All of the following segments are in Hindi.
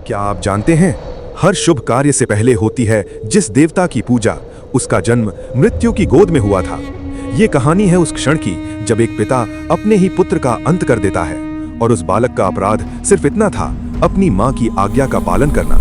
क्या आप जानते हैं, हर शुभ कार्य से पहले होती है जिस देवता की पूजा, उसका जन्म मृत्यु की गोद में हुआ था। ये कहानी है उस क्षण की जब एक पिता अपने ही पुत्र का अंत कर देता है, और उस बालक का अपराध सिर्फ इतना था, अपनी मां की आज्ञा का पालन करना।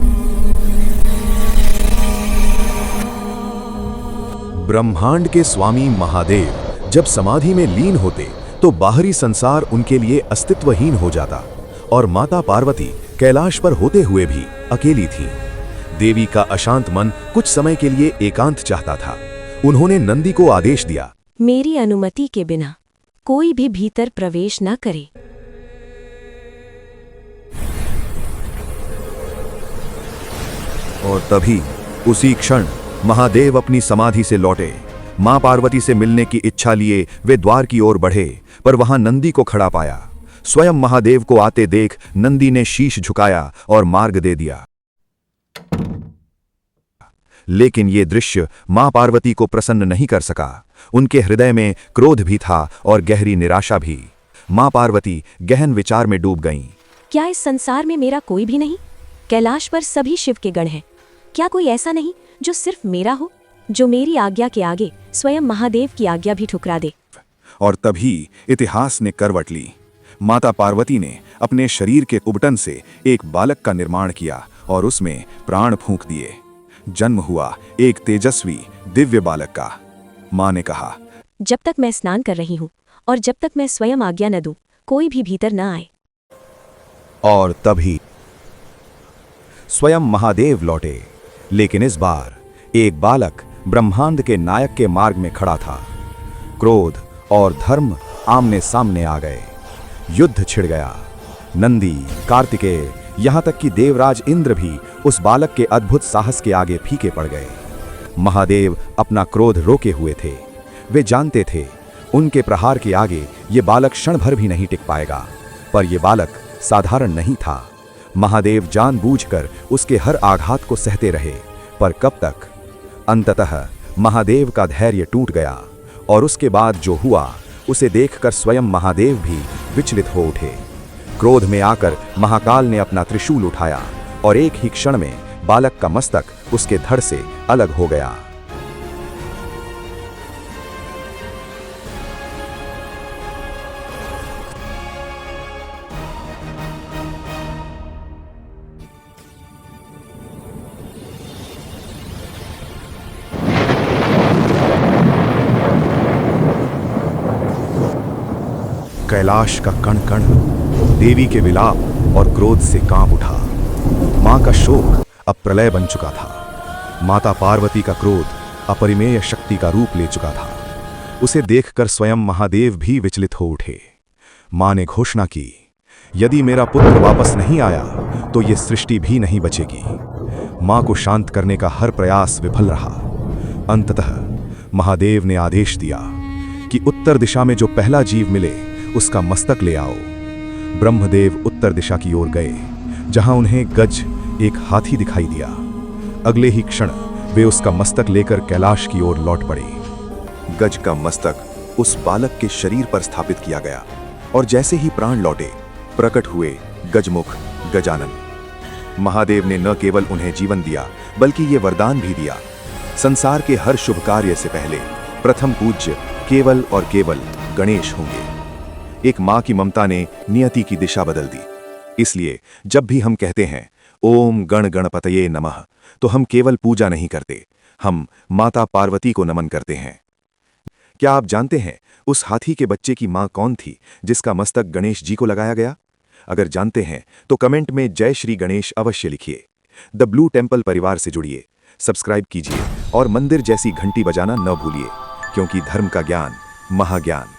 ब्रह्मांड के स्वामी महादेव जब समाधि में लीन होते तो बाहरी संसार उनके लिए अस्तित्वहीन हो जाता, और माता पार्वती कैलाश पर होते हुए भी अकेली थी। देवी का अशांत मन कुछ समय के लिए एकांत चाहता था। उन्होंने नंदी को आदेश दिया, मेरी अनुमति के बिना कोई भी भीतर प्रवेश न करे। और तभी उसी क्षण महादेव अपनी समाधि से लौटे। मां पार्वती से मिलने की इच्छा लिए वे द्वार की ओर बढ़े, पर वहां नंदी को खड़ा पाया। स्वयं महादेव को आते देख नंदी ने शीश झुकाया और मार्ग दे दिया। लेकिन यह दृश्य मां पार्वती को प्रसन्न नहीं कर सका। उनके हृदय में क्रोध भी था और गहरी निराशा भी। मां पार्वती गहन विचार में डूब गईं। क्या इस संसार में मेरा कोई भी नहीं? कैलाश पर सभी शिव के गण हैं। क्या कोई ऐसा नहीं जो सिर्फ मेरा हो, जो मेरी आज्ञा के आगे स्वयं महादेव की आज्ञा भी ठुकरा दे? और तभी इतिहास ने करवट ली। माता पार्वती ने अपने शरीर के उबटन से एक बालक का निर्माण किया और उसमें प्राण फूंक दिए। जन्म हुआ एक तेजस्वी दिव्य बालक का। मां ने कहा, जब तक मैं स्नान कर रही हूँ और जब तक मैं स्वयं आज्ञा न दूं, कोई भी भीतर न आए। और तभी स्वयं महादेव लौटे, लेकिन इस बार एक बालक ब्रह्मांड के नायक के मार्ग में खड़ा था। क्रोध और धर्म आमने सामने आ गए। युद्ध छिड़ गया। नंदी, कार्तिकेय, यहां तक कि देवराज इंद्र भी उस बालक के अद्भुत साहस के आगे फीके पड़ गए। महादेव अपना क्रोध रोके हुए थे। वे जानते थे उनके प्रहार के आगे ये बालक क्षण भर भी नहीं टिक पाएगा। पर यह बालक साधारण नहीं था। महादेव जानबूझकर उसके हर आघात को सहते रहे, पर कब तक? अंततः महादेव का धैर्य टूट गया, और उसके बाद जो हुआ उसे देखकर स्वयं महादेव भी विचलित हो उठे। क्रोध में आकर महाकाल ने अपना त्रिशूल उठाया, और एक ही क्षण में बालक का मस्तक उसके धड़ से अलग हो गया। कैलाश का कण कण देवी के विलाप और क्रोध से कांप उठा। मां का शोक अब प्रलय बन चुका था। माता पार्वती का क्रोध अपरिमेय शक्ति का रूप ले चुका था। उसे देखकर स्वयं महादेव भी विचलित हो उठे। मां ने घोषणा की, यदि मेरा पुत्र वापस नहीं आया तो ये सृष्टि भी नहीं बचेगी। मां को शांत करने का हर प्रयास विफल रहा। अंततः महादेव ने आदेश दिया कि उत्तर दिशा में जो पहला जीव मिले उसका मस्तक ले आओ। ब्रह्मदेव उत्तर दिशा की ओर गए, जहां उन्हें गज, एक हाथी दिखाई दिया। अगले ही क्षण वे उसका मस्तक लेकर कैलाश की ओर लौट पड़े। गज का मस्तक उस बालक के शरीर पर स्थापित किया गया, और जैसे ही प्राण लौटे प्रकट हुए गजमुख गजानन। महादेव ने न केवल उन्हें जीवन दिया, बल्कि ये वरदान भी दिया, संसार के हर शुभ कार्य से पहले प्रथम पूज्य केवल और केवल गणेश होंगे। एक मां की ममता ने नियति की दिशा बदल दी। इसलिए जब भी हम कहते हैं ओम गण गणपतये नमः, तो हम केवल पूजा नहीं करते, हम माता पार्वती को नमन करते हैं। क्या आप जानते हैं उस हाथी के बच्चे की मां कौन थी जिसका मस्तक गणेश जी को लगाया गया? अगर जानते हैं तो कमेंट में जय श्री गणेश अवश्य लिखिए। द ब्लू टेम्पल परिवार से जुड़िए, सब्सक्राइब कीजिए और मंदिर जैसी घंटी बजाना न भूलिए, क्योंकि धर्म का ज्ञान महाज्ञान।